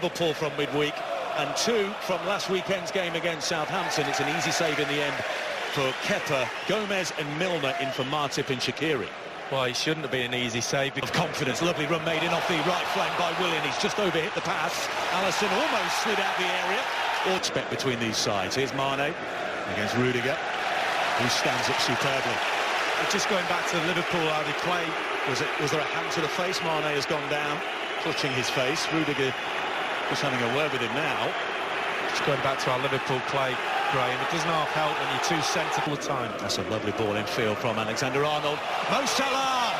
Liverpool from midweek and 2 from last weekend's game against Southampton. It's an easy save in the end for Kepa. Gomez and Milner in for Martip and Shaqiri. Well, he shouldn't have been an easy save. Of confidence, lovely run made in off the right flank by Willian. He's just overhit the pass. Alisson almost slid out the area. Or expect between these sides. Here's Mane against Rudiger, who stands up superbly. Just going back to Liverpool, how they play. Was there a hand to the face? Mane has gone down, clutching his face. Rudiger just having a word with him now. Just going back to our Liverpool play, Graham, it doesn't half help when you're too central all the time. That's a lovely ball in field from Alexander-Arnold. Mo Salah!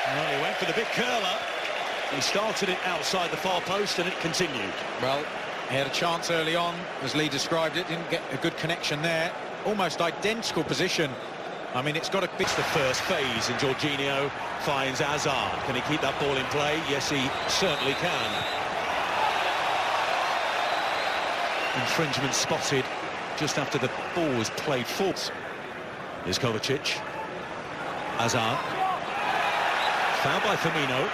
Well, he went for the big curler. He started it outside the far post and it continued. Well, he had a chance early on, as Lee described it, didn't get a good connection there. Almost identical position. I mean, it's got to be the first phase, and Jorginho finds Hazard. Can he keep that ball in play? Yes, he certainly can. Infringement spotted just after the ball was played forward. Here's Kovacic. Hazard. Foul by Firmino.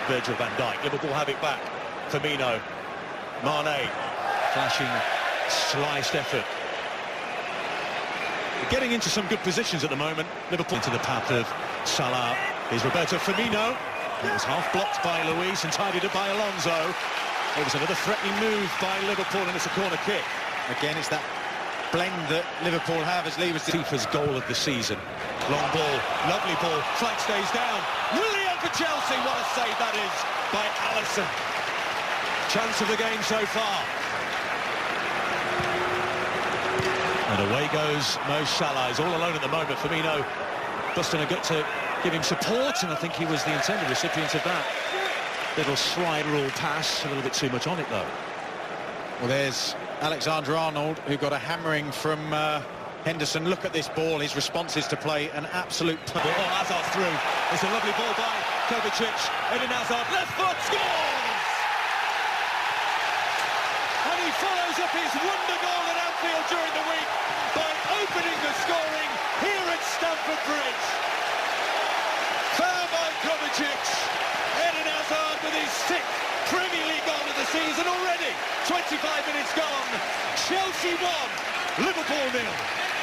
Virgil van Dijk. Liverpool have it back. Firmino. Mane. Flashing, sliced effort. Getting into some good positions at the moment. Liverpool into the path of Salah. Here's Roberto Firmino. It was half blocked by Luis and tidied up by Alonso. It was another threatening move by Liverpool, and it's a corner kick. Again, it's that blend that Liverpool have, as Lee was... FIFA's goal of the season. Long ball, lovely ball, flag stays down. Willian for Chelsea, what a save that is by Alisson. Chance of the game so far. And away goes Mo Salah. He's all alone at the moment. Firmino busting a gut to give him support, and I think he was the intended recipient of that little slide rule pass. A little bit too much on it, though. Well, there's Alexander-Arnold, who got a hammering from Henderson. Look at this ball. His responses to play, an absolute... Oh, Hazard through. It's a lovely ball by Kovacic. Eden Hazard, left foot, scores! And he follows up his wonder goal at Anfield during the week by opening the scoring here at Stamford Bridge. Foul by Kovacic. Eden Hazard with his 6th Premier League goal of the season already. 25 minutes gone. Chelsea 1, Liverpool 0.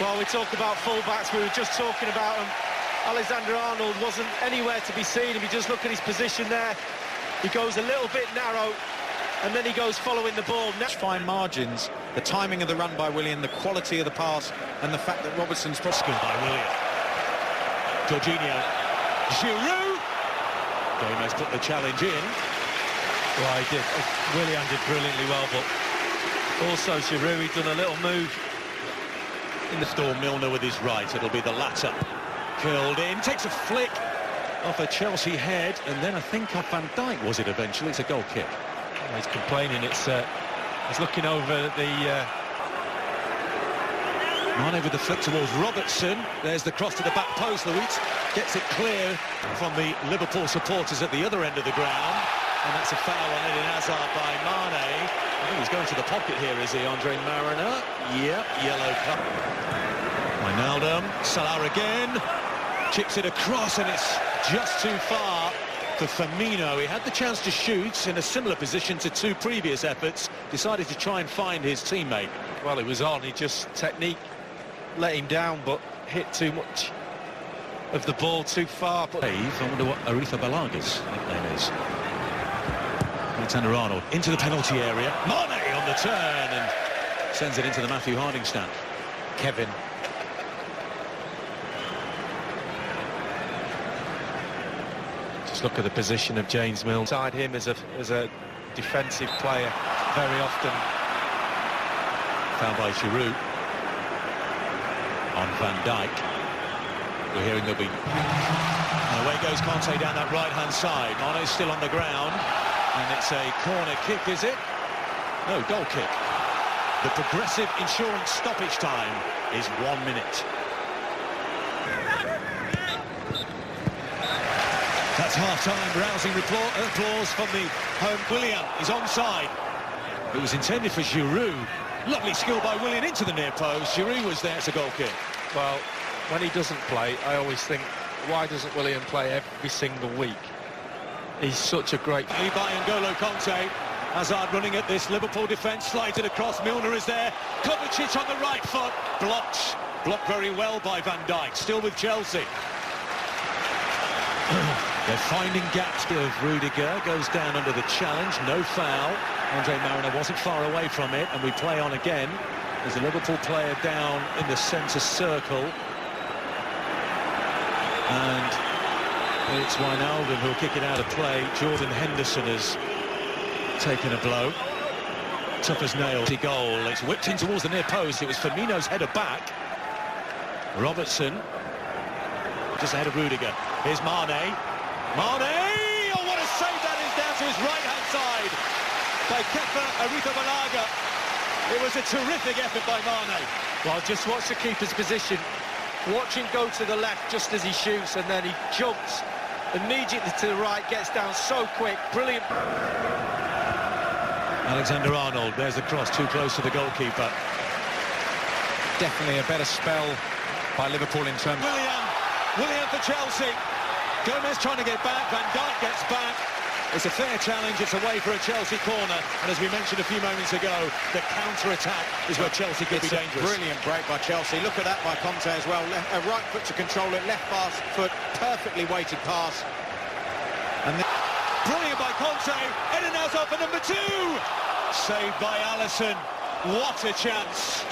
Well, we talk about full-backs, we were just talking about him. Alexander-Arnold wasn't anywhere to be seen. If you just look at his position there, he goes a little bit narrow, and then he goes following the ball. Fine margins, the timing of the run by Willian, the quality of the pass, and the fact that Robertson's... Skill by Willian. Jorginho. Giroud. Gomez put the challenge in. Well, he did. Willian did brilliantly well, but also Giroud, he'd done a little move. In the store, Milner with his right. It'll be the latter. Curled in, takes a flick off a Chelsea head, and then I think off Van Dijk, was it eventually? It's a goal kick. Well, he's complaining. He's looking over at the... Mane with the flick towards Robertson. There's the cross to the back post. Luis gets it clear from the Liverpool supporters at the other end of the ground. And that's a foul on Eden Hazard by Mane. I think he's going to the pocket here, is he, Andre Mariner? Yep, yellow card. Wijnaldum, Salah again. Chips it across, and it's just too far for Firmino. He had the chance to shoot in a similar position to 2 previous efforts. Decided to try and find his teammate. Well, it was on. He just... technique let him down, but hit too much of the ball too far. But I wonder what Aretha Balaga's nickname is. Alexander-Arnold into the penalty area. Mane on the turn and sends it into the Matthew Harding stand. Kevin. Just look at the position of James Milner. Side him as a defensive player very often. Foul by Giroud on Van Dijk. We're hearing there'll be... And away goes Conte down that right-hand side. Mane's still on the ground. And it's a corner kick, is it? No, goal kick. The Progressive Insurance stoppage time is 1 minute. That's half-time. Rousing applause from the home. Willian is onside. It was intended for Giroud. Lovely skill by Willian into the near post. Giroud was there. It's a goal kick. Well, when he doesn't play, I always think why doesn't Willian play every single week? He's such a great... By N'Golo Kanté. Hazard running at this Liverpool defence, slides it across, Milner is there, Kovacic on the right foot, blocked very well by Van Dijk, still with Chelsea. They're finding gaps. Of Rudiger goes down under the challenge, no foul. Andre Mariner wasn't far away from it, and we play on again. There's a Liverpool player down in the centre circle. And it's Wijnaldum who'll kick it out of play. Jordan Henderson has taken a blow. Tough as nails. Goal. It's whipped in towards the near post. It was Firmino's header back. Robertson just ahead of Rudiger. Here's Mane. Mane! Oh, what a save that is down to his right-hand side by Kepa Arrizabalaga. It was a terrific effort by Mane. Well, just watch the keeper's position. Watch him go to the left just as he shoots, and then he jumps immediately to the right, gets down so quick. Brilliant. Alexander-Arnold, there's the cross, too close to the goalkeeper. Definitely a better spell by Liverpool in terms... Willian for Chelsea. Gomez trying to get back, Van Dijk gets back. It's a fair challenge, it's away for a Chelsea corner. And as we mentioned a few moments ago, the counter-attack is where Chelsea could be dangerous. Brilliant break by Chelsea. Look at that by Kanté as well. A right foot to control it, left foot, perfectly weighted pass. And then... Brilliant by Kanté, Eden Hazard for number 2. Saved by Alisson. What a chance.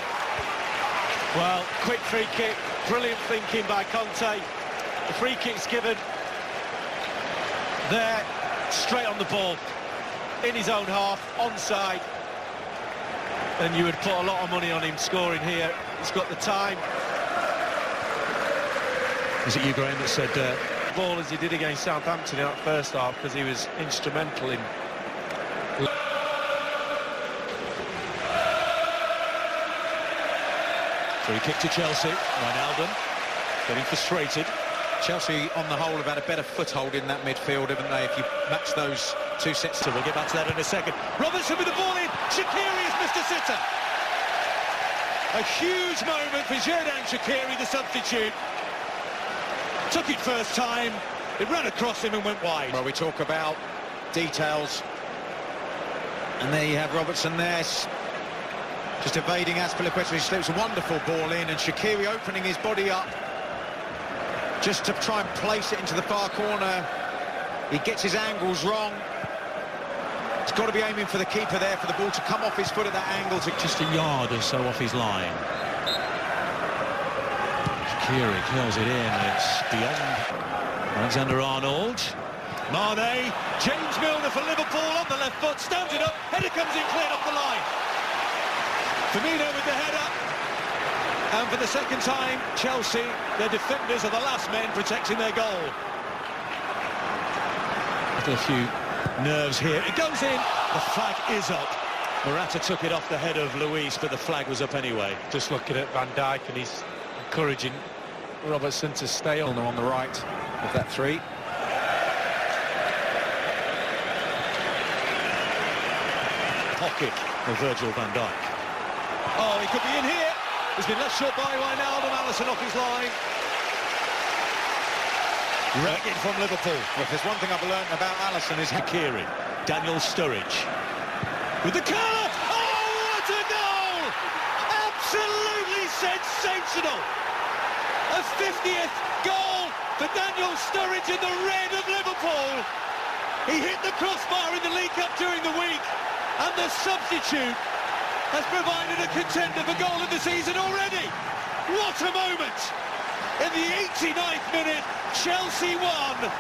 Well, quick free kick, brilliant thinking by Kanté. The free kick's given there, straight on the ball, in his own half, onside. And you would put a lot of money on him scoring here. He's got the time. Is it you, Graham, that said... ball as he did against Southampton in that first half, because he was instrumental in... Free kick to Chelsea. Wijnaldum getting frustrated. Chelsea, on the whole, have had a better foothold in that midfield, haven't they, if you match those two sets. So we'll get back to that in a second. Robertson with the ball in. Shaqiri is Mr. Sitter. A huge moment for Xherdan Shaqiri, the substitute. Took it first time. It ran across him and went wide. Well, we talk about details. And there you have Robertson there. Just evading Azpilicueta. He slips a wonderful ball in, and Shaqiri opening his body up just to try and place it into the far corner. He gets his angles wrong. He's got to be aiming for the keeper there, for the ball to come off his foot at that angle. Just a yard or so off his line. Shaqiri curls it in. It's beyond. Alexander-Arnold. Mane. James Milner for Liverpool on the left foot. Stands it up. Header comes in clean off the line. Firmino with the header, and for the second time, Chelsea, their defenders are the last men protecting their goal. A few nerves here. It goes in. The flag is up. Morata took it off the head of Luis, but the flag was up anyway. Just looking at Van Dijk, and he's encouraging Robertson to stay on the right of that 3. Pocket of Virgil van Dijk. Oh, he could be in here. He's been left short by Wijnaldum. Alisson off his line. Ragged from Liverpool. Well, if there's one thing I've learned about Alisson is Shaqiri. Daniel Sturridge. With the curler. Oh, what a goal! Absolutely sensational. A 50th goal for Daniel Sturridge in the red of Liverpool. He hit the crossbar in the League Cup during the week, and the substitute has provided a contender for goal of the season already. What a moment! In the 89th minute, Chelsea won.